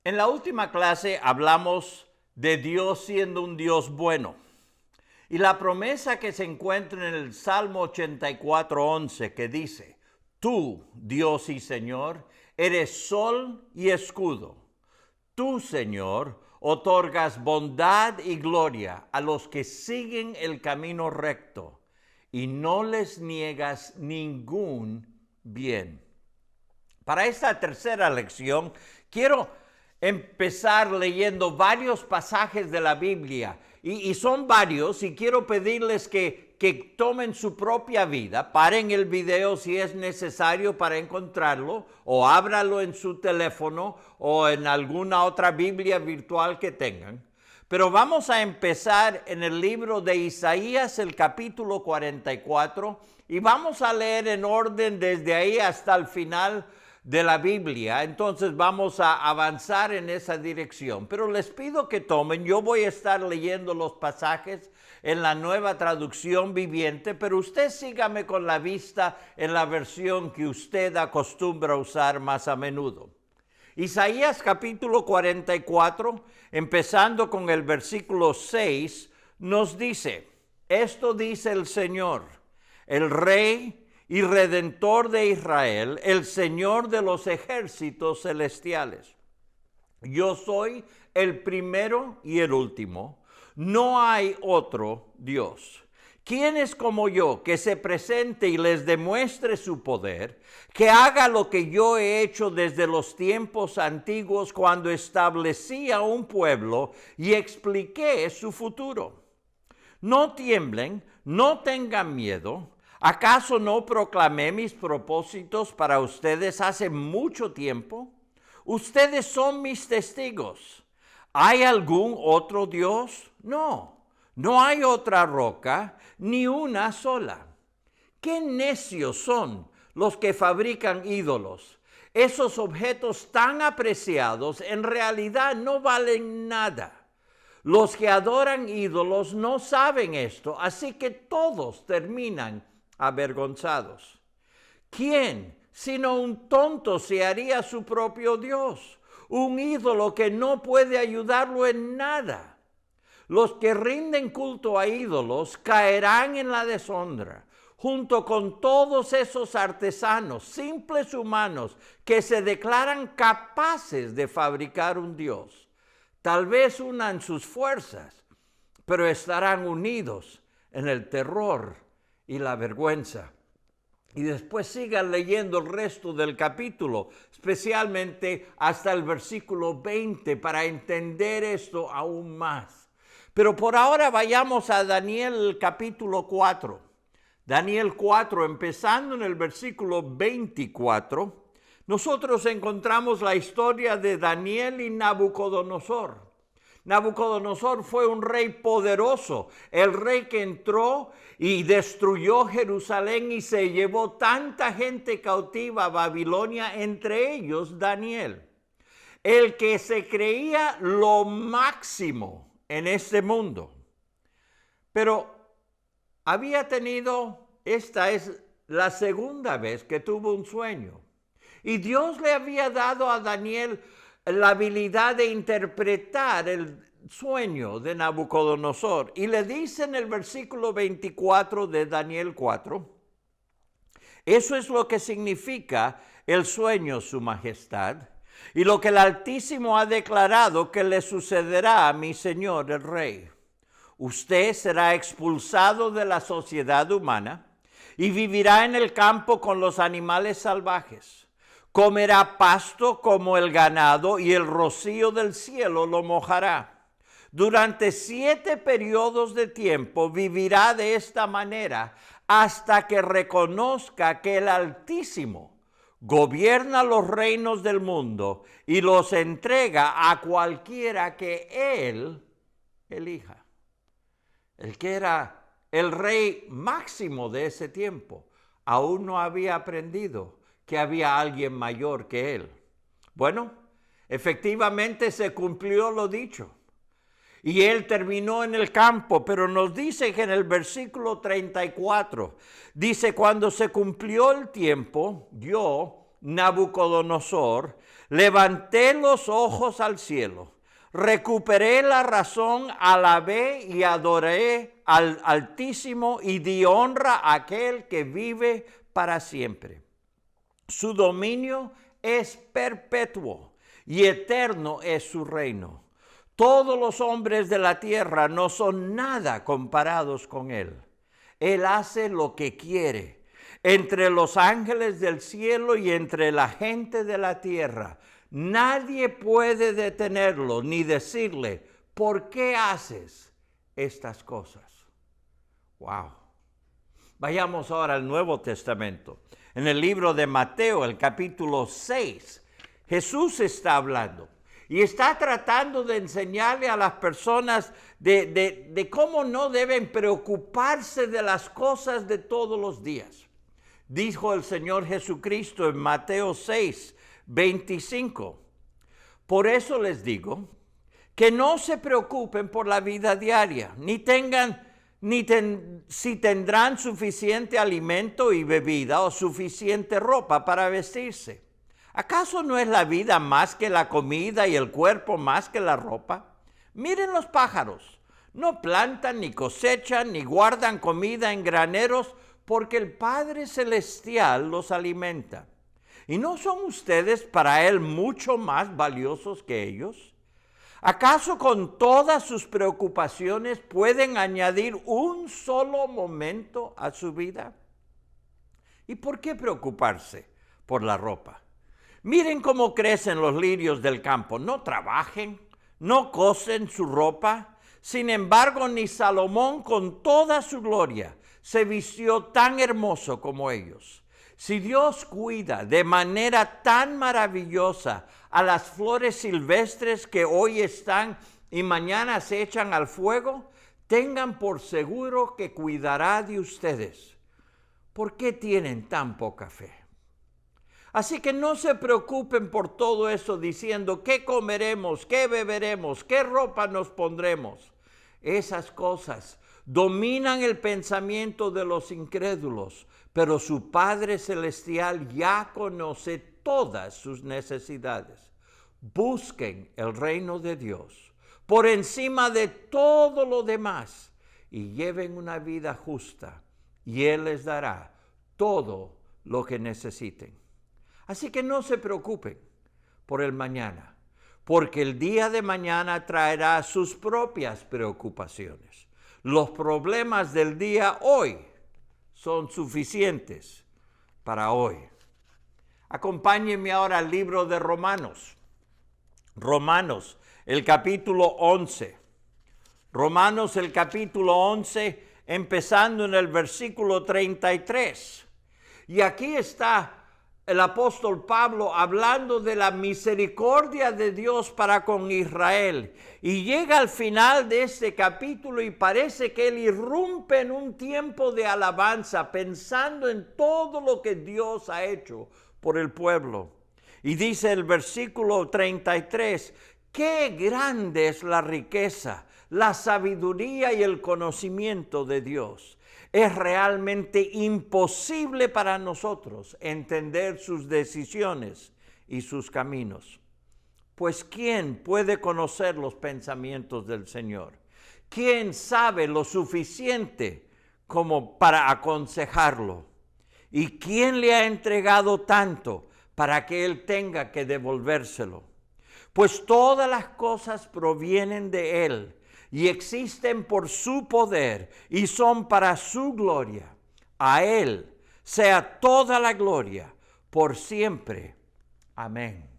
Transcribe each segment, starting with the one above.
En la última clase hablamos de Dios siendo un Dios bueno. Y la promesa que se encuentra en el Salmo 84:11 que dice, tú, Dios y Señor, eres sol y escudo. Tú, Señor, otorgas bondad y gloria a los que siguen el camino recto y no les niegas ningún bien. Para esta tercera lección, quiero empezar leyendo varios pasajes de la Biblia. Y son varios, y quiero pedirles que tomen su propia vida, paren el video si es necesario para encontrarlo, o ábralo en su teléfono o en alguna otra Biblia virtual que tengan. Pero vamos a empezar en el libro de Isaías, el capítulo 44, y vamos a leer en orden desde ahí hasta el final de la Biblia. Entonces vamos a avanzar en esa dirección. Pero les pido que tomen, yo voy a estar leyendo los pasajes en la Nueva Traducción Viviente, pero usted sígame con la vista en la versión que usted acostumbra a usar más a menudo. Isaías capítulo 44, empezando con el versículo 6, nos dice, esto dice el Señor, el Rey y Redentor de Israel, el Señor de los ejércitos celestiales. Yo soy el primero y el último, no hay otro Dios. ¿Quién es como yo que se presente y les demuestre su poder, que haga lo que yo he hecho desde los tiempos antiguos cuando establecí a un pueblo y expliqué su futuro? No tiemblen, no tengan miedo. ¿Acaso no proclamé mis propósitos para ustedes hace mucho tiempo? Ustedes son mis testigos. ¿Hay algún otro Dios? No, no hay otra roca, ni una sola. ¡Qué necios son los que fabrican ídolos! Esos objetos tan apreciados en realidad no valen nada. Los que adoran ídolos no saben esto, así que todos terminan avergonzados. ¿Quién, sino un tonto, se haría su propio Dios? Un ídolo que no puede ayudarlo en nada. Los que rinden culto a ídolos caerán en la deshonra, junto con todos esos artesanos, simples humanos, que se declaran capaces de fabricar un Dios. Tal vez unan sus fuerzas, pero estarán unidos en el terror y la vergüenza. Y después sigan leyendo el resto del capítulo, especialmente hasta el versículo 20, para entender esto aún más. Pero por ahora vayamos a Daniel capítulo 4. Daniel 4, empezando en el versículo 24, nosotros encontramos la historia de Daniel y Nabucodonosor. Nabucodonosor fue un rey poderoso, el rey que entró y destruyó Jerusalén y se llevó tanta gente cautiva a Babilonia, entre ellos Daniel, el que se creía lo máximo en este mundo. Pero esta es la segunda vez que tuvo un sueño. Y Dios le había dado a Daniel la habilidad de interpretar el sueño de Nabucodonosor. Y le dice en el versículo 24 de Daniel 4, eso es lo que significa el sueño, su majestad, y lo que el Altísimo ha declarado que le sucederá a mi señor el rey. Usted será expulsado de la sociedad humana y vivirá en el campo con los animales salvajes. Comerá pasto como el ganado y el rocío del cielo lo mojará. Durante 7 periodos de tiempo vivirá de esta manera hasta que reconozca que el Altísimo gobierna los reinos del mundo y los entrega a cualquiera que Él elija. El que era el rey máximo de ese tiempo aún no había aprendido que había alguien mayor que él. Bueno, efectivamente se cumplió lo dicho. Y él terminó en el campo, pero nos dice que en el versículo 34, dice, cuando se cumplió el tiempo, yo, Nabucodonosor, levanté los ojos al cielo, recuperé la razón, alabé y adoré al Altísimo y di honra a aquel que vive para siempre. Su dominio es perpetuo y eterno es su reino. Todos los hombres de la tierra no son nada comparados con él. Él hace lo que quiere entre los ángeles del cielo y entre la gente de la tierra. Nadie puede detenerlo ni decirle, ¿por qué haces estas cosas? Wow. Vayamos ahora al Nuevo Testamento. En el libro de Mateo, el capítulo 6, Jesús está hablando y está tratando de enseñarle a las personas de cómo no deben preocuparse de las cosas de todos los días. Dijo el Señor Jesucristo en Mateo 6, 25. Por eso les digo que no se preocupen por la vida diaria, si tendrán suficiente alimento y bebida o suficiente ropa para vestirse. ¿Acaso no es la vida más que la comida y el cuerpo más que la ropa? Miren los pájaros, no plantan ni cosechan ni guardan comida en graneros, porque el Padre Celestial los alimenta. ¿Y no son ustedes para Él mucho más valiosos que ellos? ¿Acaso con todas sus preocupaciones pueden añadir un solo momento a su vida? ¿Y por qué preocuparse por la ropa? Miren cómo crecen los lirios del campo. No trabajen, no cosen su ropa. Sin embargo, ni Salomón con toda su gloria se vistió tan hermoso como ellos. Si Dios cuida de manera tan maravillosa a las flores silvestres que hoy están y mañana se echan al fuego, tengan por seguro que cuidará de ustedes. ¿Por qué tienen tan poca fe? Así que no se preocupen por todo eso diciendo qué comeremos, qué beberemos, qué ropa nos pondremos. Esas cosas dominan el pensamiento de los incrédulos, pero su Padre Celestial ya conoce todas sus necesidades. Busquen el reino de Dios por encima de todo lo demás y lleven una vida justa y Él les dará todo lo que necesiten. Así que no se preocupen por el mañana, porque el día de mañana traerá sus propias preocupaciones. Los problemas del día hoy son suficientes para hoy. Acompáñenme ahora al libro de Romanos. Romanos, el capítulo 11. Romanos, el capítulo 11, empezando en el versículo 33. Y aquí está el apóstol Pablo hablando de la misericordia de Dios para con Israel. Y llega al final de este capítulo y parece que él irrumpe en un tiempo de alabanza, pensando en todo lo que Dios ha hecho por el pueblo. Y dice el versículo 33, qué grande es la riqueza, la sabiduría y el conocimiento de Dios. Es realmente imposible para nosotros entender sus decisiones y sus caminos. Pues ¿quién puede conocer los pensamientos del Señor? ¿Quién sabe lo suficiente como para aconsejarlo? ¿Y quién le ha entregado tanto para que Él tenga que devolvérselo? Pues todas las cosas provienen de Él y existen por su poder y son para su gloria. A Él sea toda la gloria por siempre. Amén.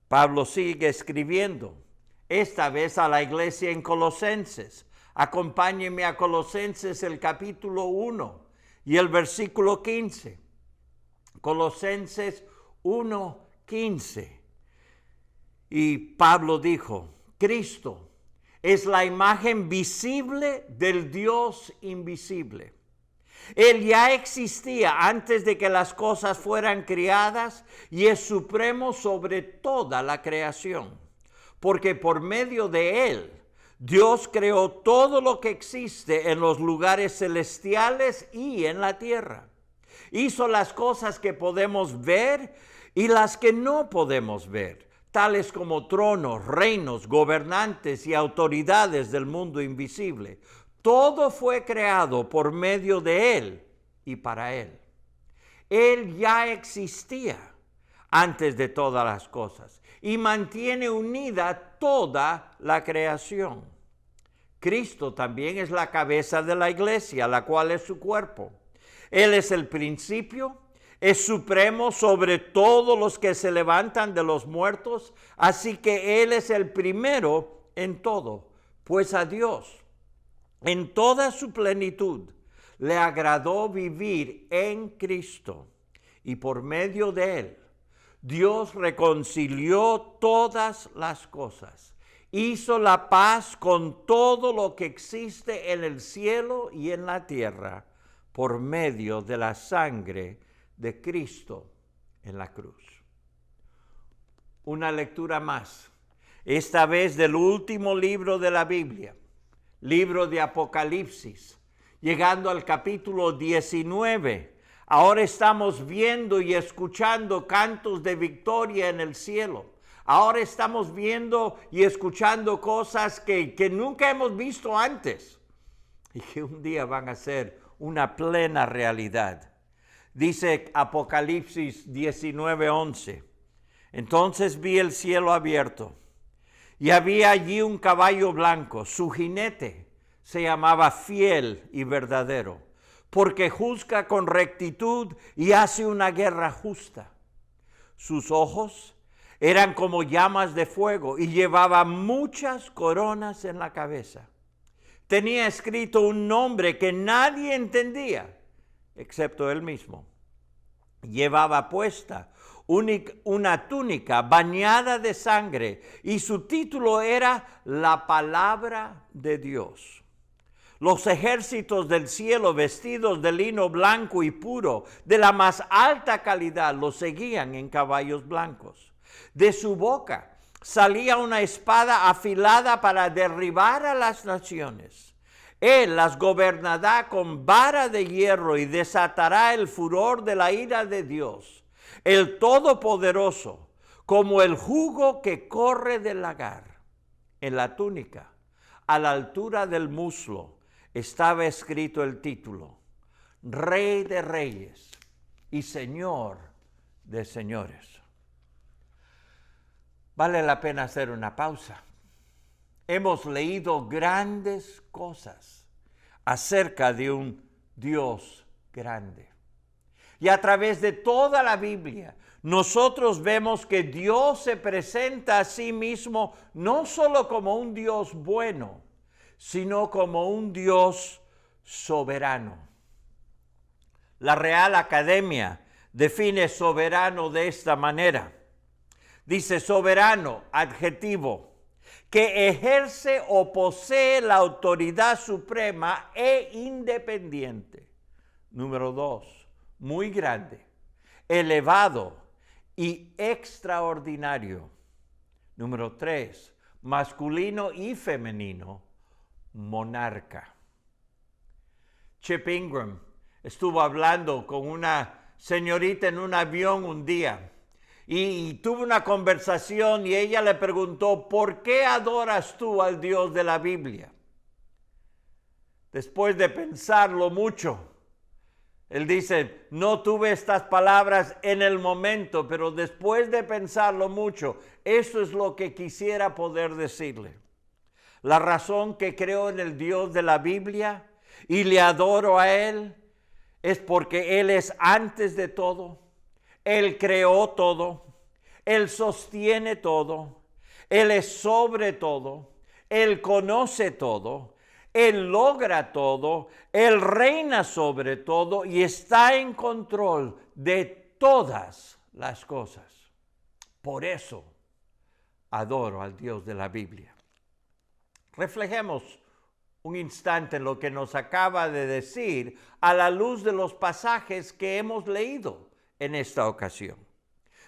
Pablo sigue escribiendo, esta vez a la iglesia en Colosenses. Acompáñenme a Colosenses el capítulo 1 y el versículo 15. Colosenses 1:15. Y Pablo dijo, Cristo es la imagen visible del Dios invisible. Él ya existía antes de que las cosas fueran creadas y es supremo sobre toda la creación. Porque por medio de Él, Dios creó todo lo que existe en los lugares celestiales y en la tierra. Hizo las cosas que podemos ver y las que no podemos ver, tales como tronos, reinos, gobernantes y autoridades del mundo invisible. Todo fue creado por medio de Él y para Él. Él ya existía antes de todas las cosas y mantiene unida toda la creación. Cristo también es la cabeza de la iglesia, la cual es su cuerpo. Él es el principio, es supremo sobre todos los que se levantan de los muertos, así que Él es el primero en todo, pues a Dios, en toda su plenitud, le agradó vivir en Cristo, y por medio de Él, Dios reconcilió todas las cosas, hizo la paz con todo lo que existe en el cielo y en la tierra, por medio de la sangre de Cristo en la cruz. Una lectura más, esta vez del último libro de la Biblia, libro de Apocalipsis, llegando al capítulo 19. Ahora estamos viendo y escuchando cantos de victoria en el cielo. Ahora estamos viendo y escuchando cosas que nunca hemos visto antes y que un día van a ser una plena realidad. Dice Apocalipsis 19:11. Entonces vi el cielo abierto y había allí un caballo blanco. Su jinete se llamaba Fiel y Verdadero, porque juzga con rectitud y hace una guerra justa. Sus ojos eran como llamas de fuego y llevaba muchas coronas en la cabeza. Tenía escrito un nombre que nadie entendía, excepto él mismo. Llevaba puesta una túnica bañada de sangre y su título era La Palabra de Dios. Los ejércitos del cielo, vestidos de lino blanco y puro, de la más alta calidad, lo seguían en caballos blancos. De su boca salía una espada afilada para derribar a las naciones. Él las gobernará con vara de hierro y desatará el furor de la ira de Dios, el Todopoderoso, como el jugo que corre del lagar. En la túnica, a la altura del muslo, estaba escrito el título, Rey de Reyes y Señor de Señores. Vale la pena hacer una pausa. Hemos leído grandes cosas acerca de un Dios grande. Y a través de toda la Biblia, nosotros vemos que Dios se presenta a sí mismo no solo como un Dios bueno, sino como un Dios soberano. La Real Academia define soberano de esta manera. Dice soberano, adjetivo, que ejerce o posee la autoridad suprema e independiente. Número 2, muy grande, elevado y extraordinario. Número 3, masculino y femenino, monarca. Chip Ingram estuvo hablando con una señorita en un avión un día y tuvo una conversación y ella le preguntó, ¿por qué adoras tú al Dios de la Biblia? Después de pensarlo mucho, él dice, no tuve estas palabras en el momento, pero después de pensarlo mucho, eso es lo que quisiera poder decirle. La razón que creo en el Dios de la Biblia y le adoro a Él es porque Él es antes de todo, Él creó todo, Él sostiene todo, Él es sobre todo, Él conoce todo, Él logra todo, Él reina sobre todo y está en control de todas las cosas. Por eso adoro al Dios de la Biblia. Reflejemos un instante en lo que nos acaba de decir a la luz de los pasajes que hemos leído en esta ocasión.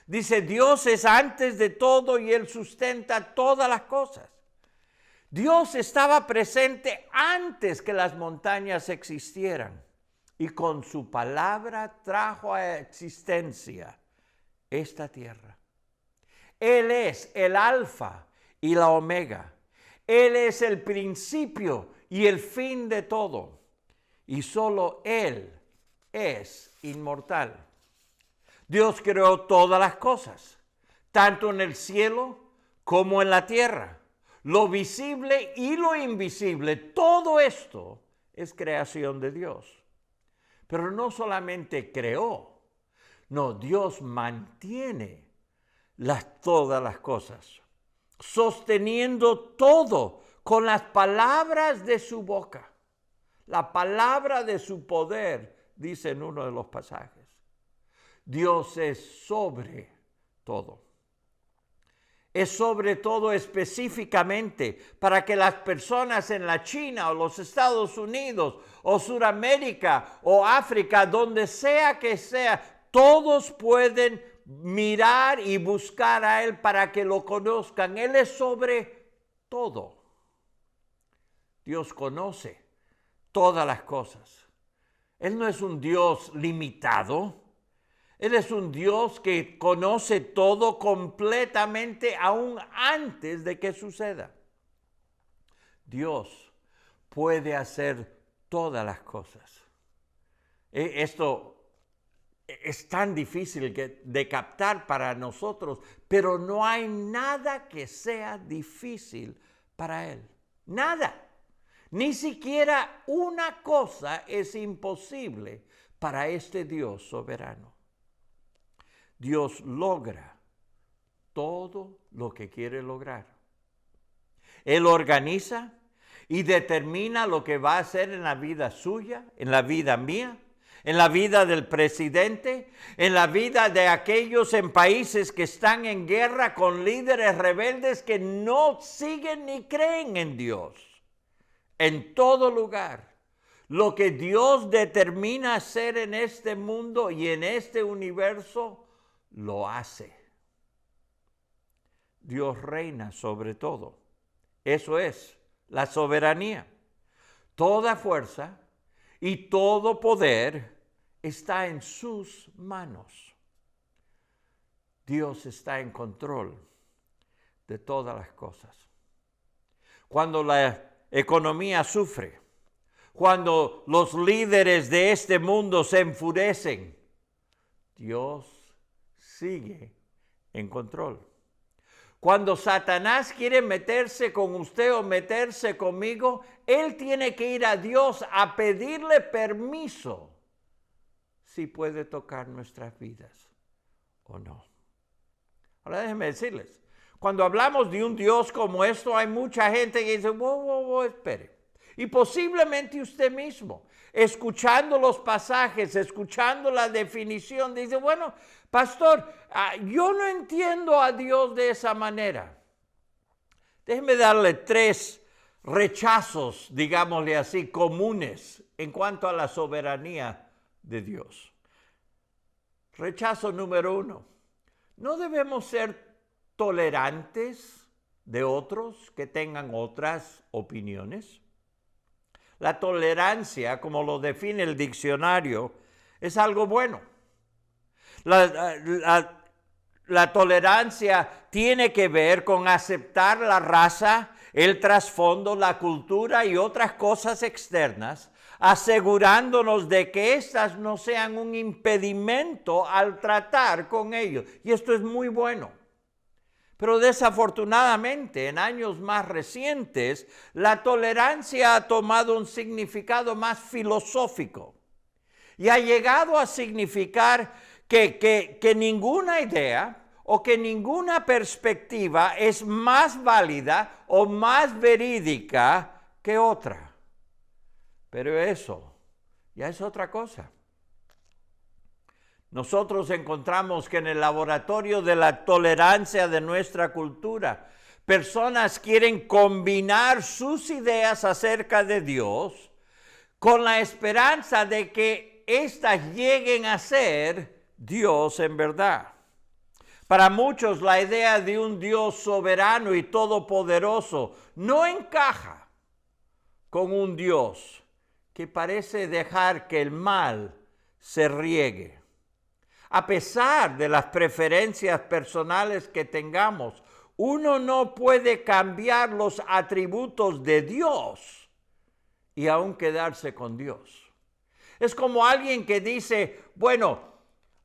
Dice, Dios es antes de todo y Él sustenta todas las cosas. Dios estaba presente antes que las montañas existieran. y con su palabra trajo a existencia esta tierra. Él es el alfa y la omega. Él es el principio y el fin de todo. Y solo Él es inmortal. Dios creó todas las cosas, tanto en el cielo como en la tierra. Lo visible y lo invisible, todo esto es creación de Dios. Pero no solamente creó, no, Dios mantiene todas las cosas, sosteniendo todo con las palabras de su boca. La palabra de su poder, dice en uno de los pasajes. Dios es sobre todo. Es sobre todo específicamente para que las personas en la China o los Estados Unidos o Sudamérica o África, donde sea que sea, todos pueden mirar y buscar a Él para que lo conozcan. Él es sobre todo. Dios conoce todas las cosas. Él no es un Dios limitado. Él es un Dios que conoce todo completamente aún antes de que suceda. Dios puede hacer todas las cosas. Esto es tan difícil de captar para nosotros, pero no hay nada que sea difícil para Él. Nada. Ni siquiera una cosa es imposible para este Dios soberano. Dios logra todo lo que quiere lograr. Él organiza y determina lo que va a hacer en la vida suya, en la vida mía, en la vida del presidente, en la vida de aquellos en países que están en guerra con líderes rebeldes que no siguen ni creen en Dios. En todo lugar, lo que Dios determina hacer en este mundo y en este universo, lo hace. Dios reina sobre todo. Eso es la soberanía. Toda fuerza y todo poder está en sus manos. Dios está en control de todas las cosas. Cuando la economía sufre, cuando los líderes de este mundo se enfurecen, Dios sigue en control. Cuando Satanás quiere meterse con usted o meterse conmigo, él tiene que ir a Dios a pedirle permiso si puede tocar nuestras vidas o no. Ahora déjenme decirles, cuando hablamos de un Dios como esto, hay mucha gente que dice, wow, espere. Y posiblemente usted mismo, escuchando los pasajes, escuchando la definición, dice, bueno, pastor, yo no entiendo a Dios de esa manera. Déjeme darle 3 rechazos, digámosle así, comunes en cuanto a la soberanía de Dios. Rechazo número 1. No debemos ser tolerantes de otros que tengan otras opiniones. La tolerancia, como lo define el diccionario, es algo bueno. La tolerancia tiene que ver con aceptar la raza, el trasfondo, la cultura y otras cosas externas, asegurándonos de que éstas no sean un impedimento al tratar con ellos. Y esto es muy bueno. Pero desafortunadamente, en años más recientes, la tolerancia ha tomado un significado más filosófico y ha llegado a significar que ninguna idea o que ninguna perspectiva es más válida o más verídica que otra. Pero eso ya es otra cosa. Nosotros encontramos que en el laboratorio de la tolerancia de nuestra cultura, personas quieren combinar sus ideas acerca de Dios con la esperanza de que éstas lleguen a ser Dios en verdad. Para muchos, la idea de un Dios soberano y todopoderoso no encaja con un Dios que parece dejar que el mal se riegue. A pesar de las preferencias personales que tengamos, uno no puede cambiar los atributos de Dios y aún quedarse con Dios. Es como alguien que dice, bueno,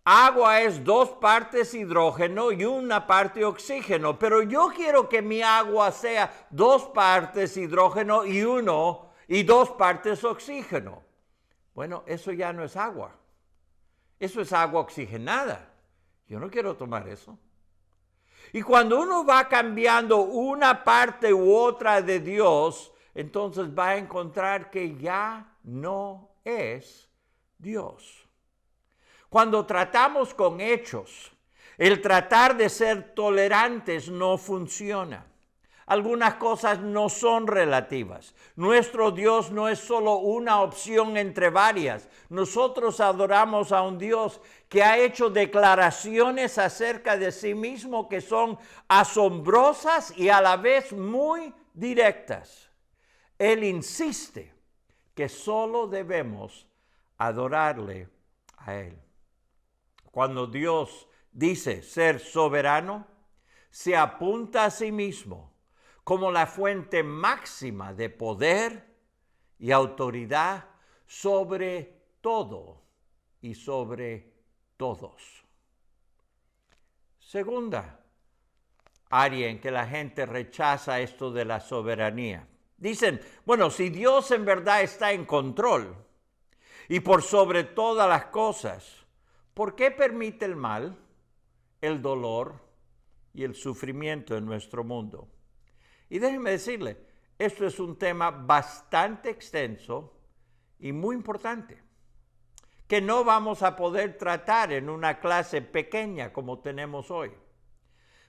agua es 2 partes hidrógeno y 1 parte oxígeno, pero yo quiero que mi agua sea 2 partes hidrógeno y 2 partes oxígeno. Bueno, eso ya no es agua. Eso es agua oxigenada. Yo no quiero tomar eso. Y cuando uno va cambiando una parte u otra de Dios, entonces va a encontrar que ya no es Dios. Cuando tratamos con hechos, el tratar de ser tolerantes no funciona. Algunas cosas no son relativas. Nuestro Dios no es solo una opción entre varias. Nosotros adoramos a un Dios que ha hecho declaraciones acerca de sí mismo que son asombrosas y a la vez muy directas. Él insiste que solo debemos adorarle a Él. Cuando Dios dice ser soberano, se apunta a sí mismo como la fuente máxima de poder y autoridad sobre todo y sobre todos. Segunda área en que la gente rechaza esto de la soberanía. Dicen, bueno, si Dios en verdad está en control y por sobre todas las cosas, ¿por qué permite el mal, el dolor y el sufrimiento en nuestro mundo? Y déjenme decirle, esto es un tema bastante extenso y muy importante, que no vamos a poder tratar en una clase pequeña como tenemos hoy.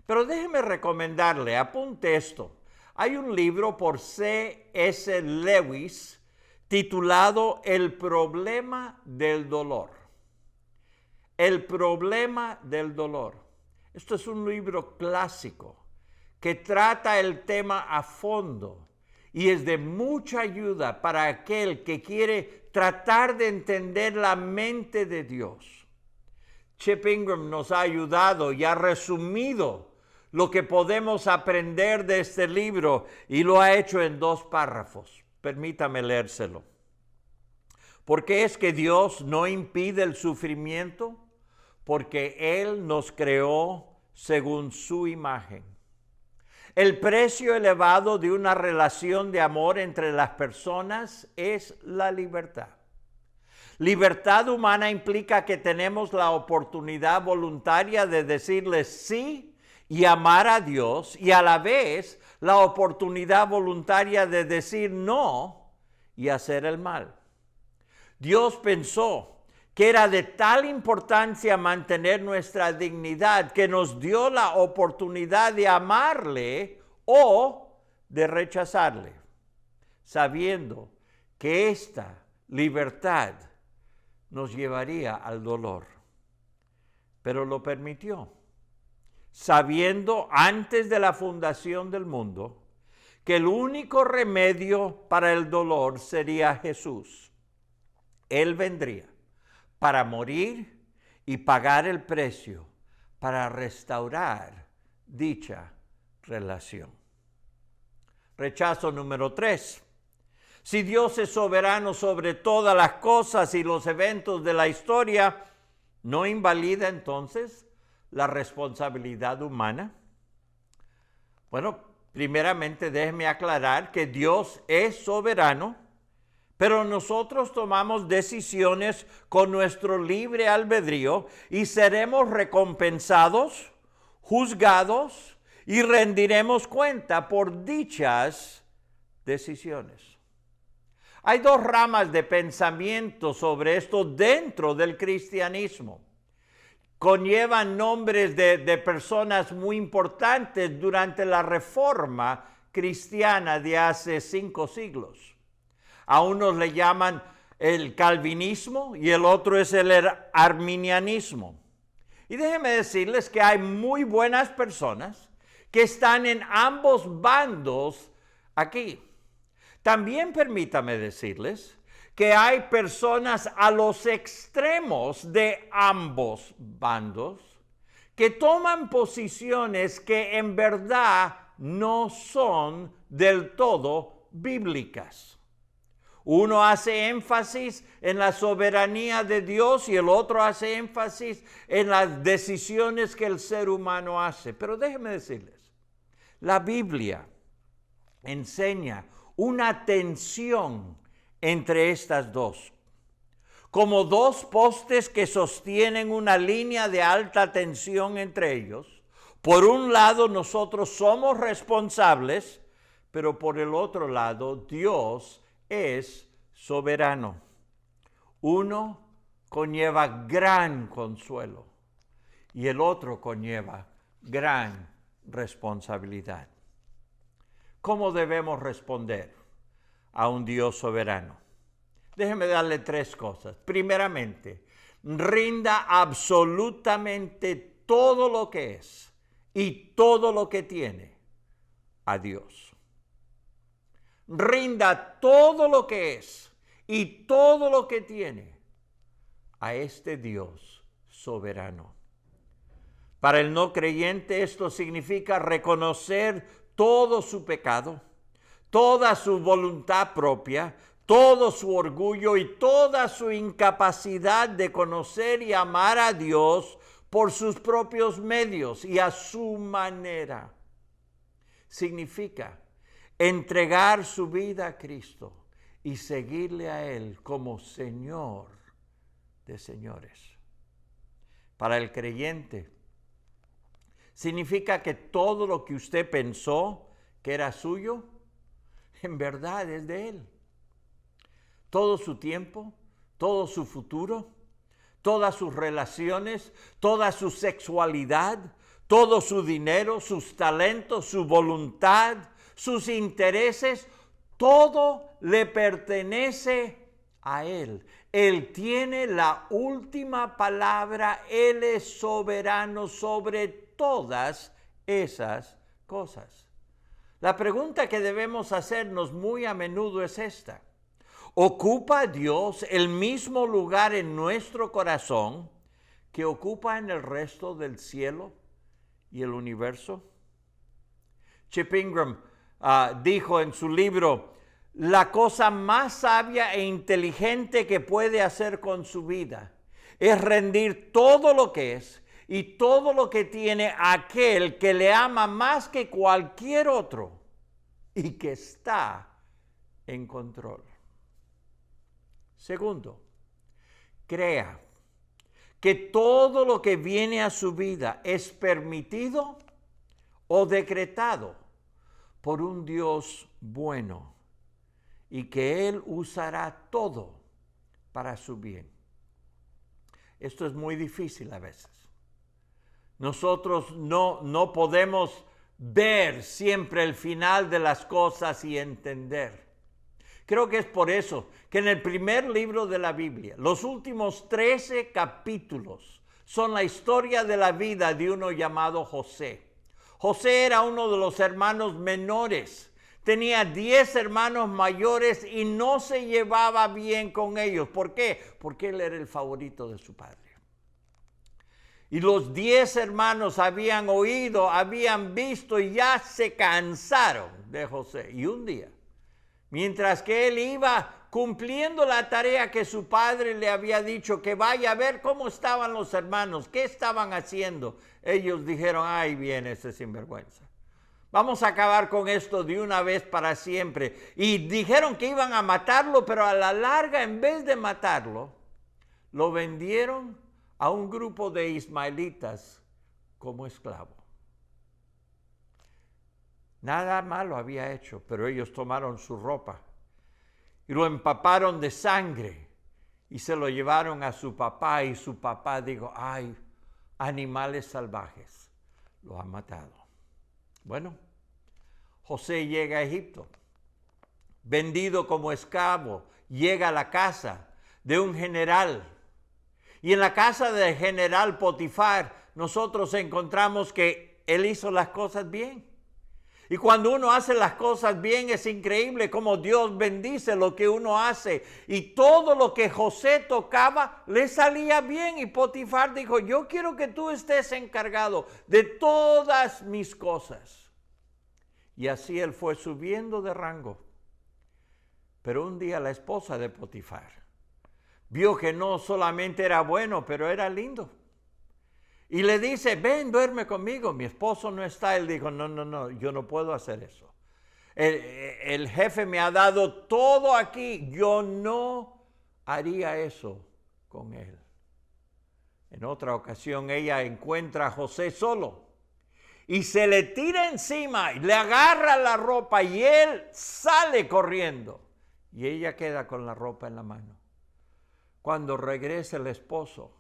Pero déjenme recomendarle, apunte esto. Hay un libro por C.S. Lewis titulado El problema del dolor. El problema del dolor. Esto es un libro clásico que trata el tema a fondo y es de mucha ayuda para aquel que quiere tratar de entender la mente de Dios. Chip Ingram nos ha ayudado y ha resumido lo que podemos aprender de este libro y lo ha hecho en 2 párrafos. Permítame leérselo. ¿Por qué es que Dios no impide el sufrimiento? Porque Él nos creó según su imagen. El precio elevado de una relación de amor entre las personas es la libertad. Libertad humana implica que tenemos la oportunidad voluntaria de decirle sí y amar a Dios y a la vez la oportunidad voluntaria de decir no y hacer el mal. Dios pensó que era de tal importancia mantener nuestra dignidad que nos dio la oportunidad de amarle o de rechazarle, sabiendo que esta libertad nos llevaría al dolor. Pero lo permitió, sabiendo antes de la fundación del mundo que el único remedio para el dolor sería Jesús. Él vendría para morir y pagar el precio para restaurar dicha relación. Rechazo número 3. Si Dios es soberano sobre todas las cosas y los eventos de la historia, ¿no invalida entonces la responsabilidad humana? Bueno, primeramente déjeme aclarar que Dios es soberano, pero nosotros tomamos decisiones con nuestro libre albedrío y seremos recompensados, juzgados y rendiremos cuenta por dichas decisiones. Hay 2 ramas de pensamiento sobre esto dentro del cristianismo. Conllevan nombres de personas muy importantes durante la reforma cristiana de hace 5 siglos. A unos le llaman el calvinismo y el otro es el arminianismo. Y déjenme decirles que hay muy buenas personas que están en ambos bandos aquí. También permítame decirles que hay personas a los extremos de ambos bandos que toman posiciones que en verdad no son del todo bíblicas. Uno hace énfasis en la soberanía de Dios y el otro hace énfasis en las decisiones que el ser humano hace. Pero déjenme decirles, la Biblia enseña una tensión entre estas dos, como dos postes que sostienen una línea de alta tensión entre ellos. Por un lado, nosotros somos responsables, pero por el otro lado, Dios es soberano. Uno conlleva gran consuelo y el otro conlleva gran responsabilidad. ¿Cómo debemos responder a un Dios soberano? Déjeme darle tres cosas. Primeramente, rinda absolutamente todo lo que es y todo lo que tiene a Dios. Rinda todo lo que es y todo lo que tiene a este Dios soberano. Para el no creyente esto significa reconocer todo su pecado, toda su voluntad propia, todo su orgullo y toda su incapacidad de conocer y amar a Dios por sus propios medios y a su manera. Significa entregar su vida a Cristo y seguirle a Él como Señor de señores. Para el creyente, significa que todo lo que usted pensó que era suyo, en verdad es de Él. Todo su tiempo, todo su futuro, todas sus relaciones, toda su sexualidad, todo su dinero, sus talentos, su voluntad, sus intereses, todo le pertenece a Él. Él tiene la última palabra. Él es soberano sobre todas esas cosas. La pregunta que debemos hacernos muy a menudo es esta: ¿ocupa Dios el mismo lugar en nuestro corazón que ocupa en el resto del cielo y el universo? Chip Ingram dijo en su libro: la cosa más sabia e inteligente que puede hacer con su vida es rendir todo lo que es y todo lo que tiene a aquel que le ama más que cualquier otro y que está en control. Segundo, crea que todo lo que viene a su vida es permitido o decretado por un Dios bueno y que Él usará todo para su bien. Esto es muy difícil a veces. Nosotros no podemos ver siempre el final de las cosas y entender. Creo que es por eso que en el primer libro de la Biblia, los últimos 13 capítulos son la historia de la vida de uno llamado José. José era uno de los hermanos menores. Tenía 10 hermanos mayores y no se llevaba bien con ellos. ¿Por qué? Porque él era el favorito de su padre. Y los 10 hermanos habían oído, habían visto y ya se cansaron de José. Y un día, mientras que él iba cumpliendo la tarea que su padre le había dicho, que vaya a ver cómo estaban los hermanos, qué estaban haciendo, ellos dijeron: ahí viene ese sinvergüenza. Vamos a acabar con esto de una vez para siempre. Y dijeron que iban a matarlo, pero a la larga, en vez de matarlo, lo vendieron a un grupo de ismaelitas como esclavo. Nada malo había hecho, pero ellos tomaron su ropa y lo empaparon de sangre y se lo llevaron a su papá, y su papá dijo: ay, animales salvajes, lo han matado. Bueno, José llega a Egipto, vendido como esclavo, llega a la casa de un general. Y en la casa del general Potifar nosotros encontramos que él hizo las cosas bien. Y cuando uno hace las cosas bien, es increíble cómo Dios bendice lo que uno hace. Y todo lo que José tocaba le salía bien. Y Potifar dijo, yo quiero que tú estés encargado de todas mis cosas. Y así él fue subiendo de rango. Pero un día la esposa de Potifar vio que no solamente era bueno, pero era lindo. Y le dice, ven, duerme conmigo. Mi esposo no está. Él dijo, no, yo no puedo hacer eso. El jefe me ha dado todo aquí. Yo no haría eso con él. En otra ocasión ella encuentra a José solo. Y se le tira encima y le agarra la ropa y él sale corriendo. Y ella queda con la ropa en la mano. Cuando regresa el esposo,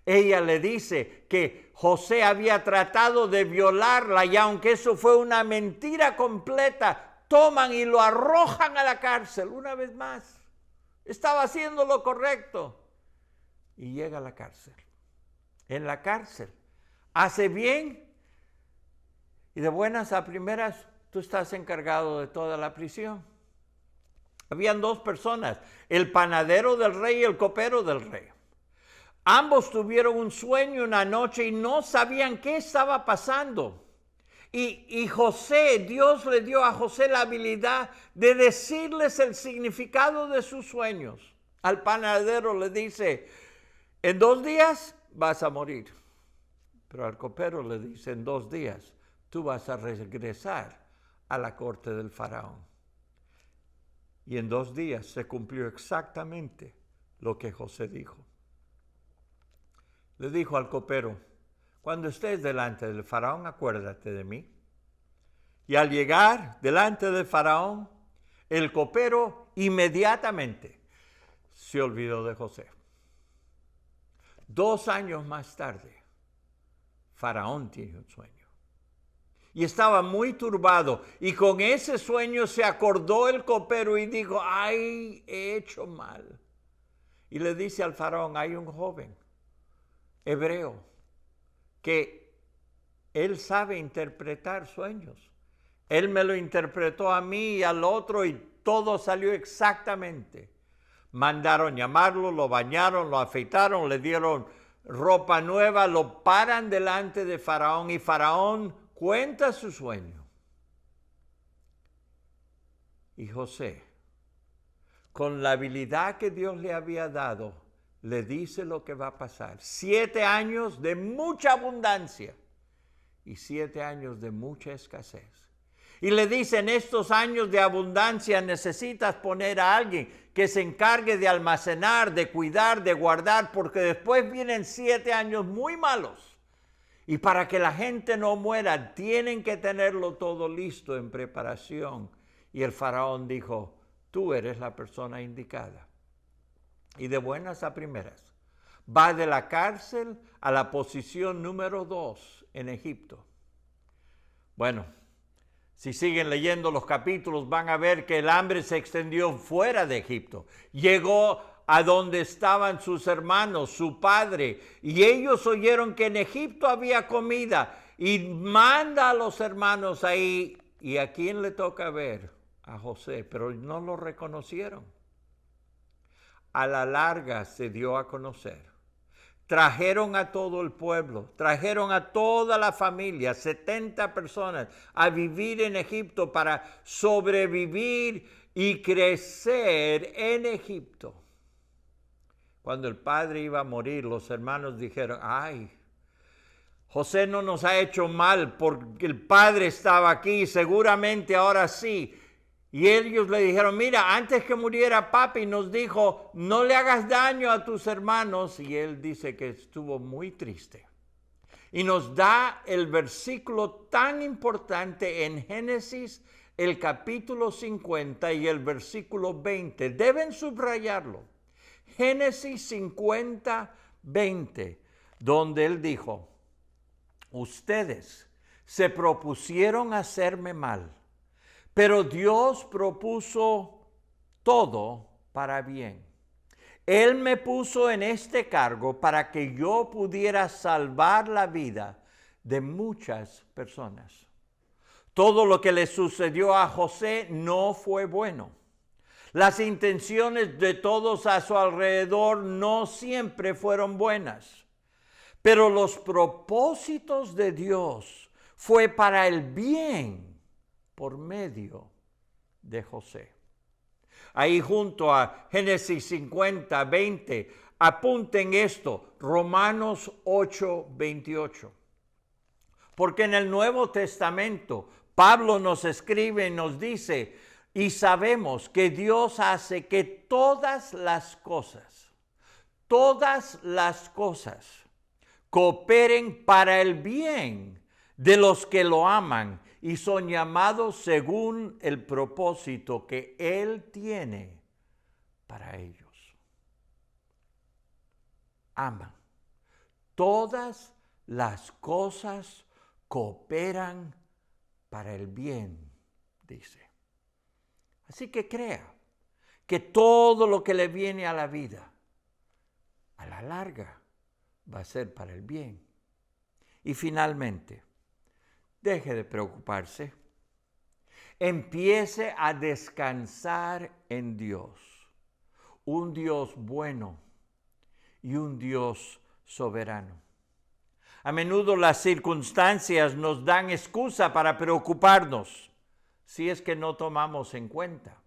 ella le dice que José había tratado de violarla y aunque eso fue una mentira completa, toman y lo arrojan a la cárcel una vez más. Estaba haciendo lo correcto. Y llega a la cárcel. En la cárcel hace bien y de buenas a primeras tú estás encargado de toda la prisión. Habían dos personas, el panadero del rey y el copero del rey. Ambos tuvieron un sueño una noche y no sabían qué estaba pasando. Y José, Dios le dio a José la habilidad de decirles el significado de sus sueños. Al panadero le dice, en 2 días vas a morir. Pero al copero le dice, en 2 días tú vas a regresar a la corte del faraón. Y en 2 días se cumplió exactamente lo que José dijo. Le dijo al copero, cuando estés delante del faraón, acuérdate de mí. Y al llegar delante del faraón, el copero inmediatamente se olvidó de José. 2 años más tarde, faraón tiene un sueño. Y estaba muy turbado. Y con ese sueño se acordó el copero y dijo, ay, he hecho mal. Y le dice al faraón, hay un joven hebreo que él sabe interpretar sueños. Él me lo interpretó a mí y al otro y todo salió exactamente. Mandaron llamarlo, lo bañaron, lo afeitaron, le dieron ropa nueva, lo paran delante de Faraón y Faraón cuenta su sueño. Y José, con la habilidad que Dios le había dado, le dice lo que va a pasar. 7 años de mucha abundancia y 7 años de mucha escasez. Y le dice, en estos años de abundancia necesitas poner a alguien que se encargue de almacenar, de cuidar, de guardar, porque después vienen 7 años muy malos. Y para que la gente no muera, tienen que tenerlo todo listo en preparación. Y el faraón dijo, tú eres la persona indicada. Y de buenas a primeras, va de la cárcel a la posición número 2 en Egipto. Bueno, si siguen leyendo los capítulos van a ver que el hambre se extendió fuera de Egipto. Llegó a donde estaban sus hermanos, su padre, y ellos oyeron que en Egipto había comida y manda a los hermanos ahí. ¿Y a quién le toca ver? A José, pero no lo reconocieron. A la larga se dio a conocer. Trajeron a todo el pueblo, trajeron a toda la familia, 70 personas, a vivir en Egipto para sobrevivir y crecer en Egipto. Cuando el padre iba a morir, los hermanos dijeron, ay, José no nos ha hecho mal porque el padre estaba aquí, seguramente ahora sí. Y ellos le dijeron, mira, antes que muriera papi nos dijo, no le hagas daño a tus hermanos. Y él dice que estuvo muy triste. Y nos da el versículo tan importante en Génesis, el capítulo 50 y el versículo 20. Deben subrayarlo. Génesis 50, 20, donde él dijo, ustedes se propusieron hacerme mal, pero Dios propuso todo para bien. Él me puso en este cargo para que yo pudiera salvar la vida de muchas personas. Todo lo que le sucedió a José no fue bueno. Las intenciones de todos a su alrededor no siempre fueron buenas. Pero los propósitos de Dios fue para el bien por medio de José. Ahí junto a Génesis 50, 20, apunten esto, Romanos 8, 28. Porque en el Nuevo Testamento, Pablo nos escribe y nos dice, y sabemos que Dios hace que todas las cosas cooperen para el bien de los que lo aman y son llamados según el propósito que Él tiene para ellos. Aman. Todas las cosas cooperan para el bien, dice. Así que crea que todo lo que le viene a la vida, a la larga, va a ser para el bien. Y finalmente, deje de preocuparse. Empiece a descansar en Dios. Un Dios bueno y un Dios soberano. A menudo las circunstancias nos dan excusa para preocuparnos si es que no tomamos en cuenta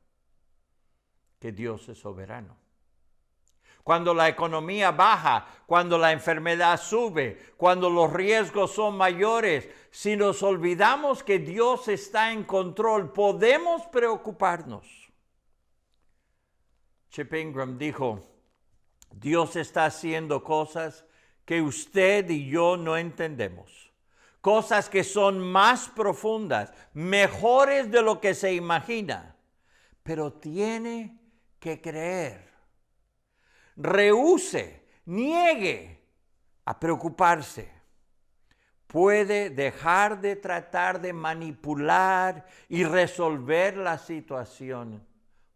que Dios es soberano. Cuando la economía baja, cuando la enfermedad sube, cuando los riesgos son mayores, si nos olvidamos que Dios está en control, podemos preocuparnos. Chip Ingram dijo, Dios está haciendo cosas que usted y yo no entendemos. Cosas que son más profundas, mejores de lo que se imagina. Pero tiene que creer. Rehúse, niegue a preocuparse. Puede dejar de tratar de manipular y resolver la situación.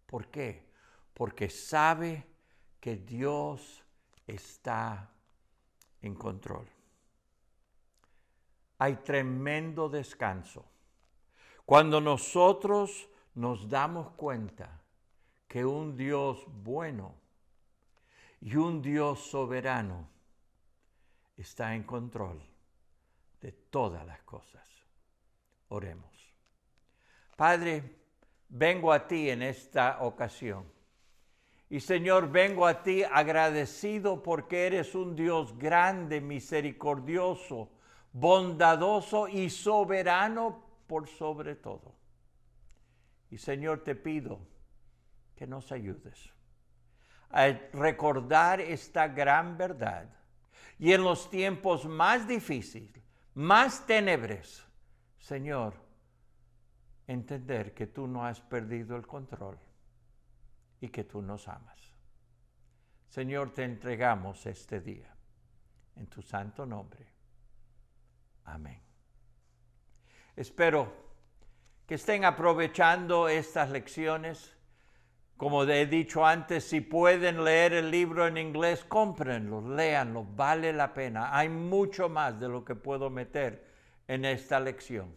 ¿Por qué? Porque sabe que Dios está en control. Hay tremendo descanso cuando nosotros nos damos cuenta que un Dios bueno y un Dios soberano está en control de todas las cosas. Oremos. Padre, vengo a ti en esta ocasión. Y Señor, vengo a ti agradecido porque eres un Dios grande, misericordioso, bondadoso y soberano por sobre todo. Y Señor, te pido que nos ayudes a recordar esta gran verdad y en los tiempos más difíciles, más tenebres, Señor, entender que tú no has perdido el control y que tú nos amas. Señor, te entregamos este día en tu santo nombre. Amén. Espero que estén aprovechando estas lecciones. Como he dicho antes, si pueden leer el libro en inglés, cómprenlo, léanlo, vale la pena. Hay mucho más de lo que puedo meter en esta lección.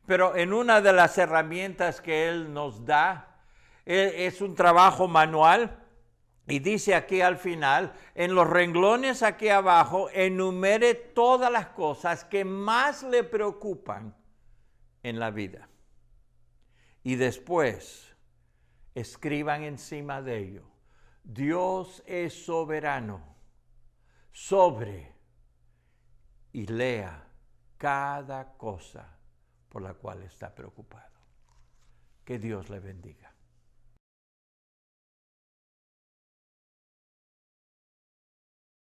Pero en una de las herramientas que Él nos da, es un trabajo manual y dice aquí al final, en los renglones aquí abajo, enumere todas las cosas que más le preocupan en la vida. Y después escriban encima de ello, Dios es soberano sobre, y lea cada cosa por la cual está preocupado. Que Dios le bendiga.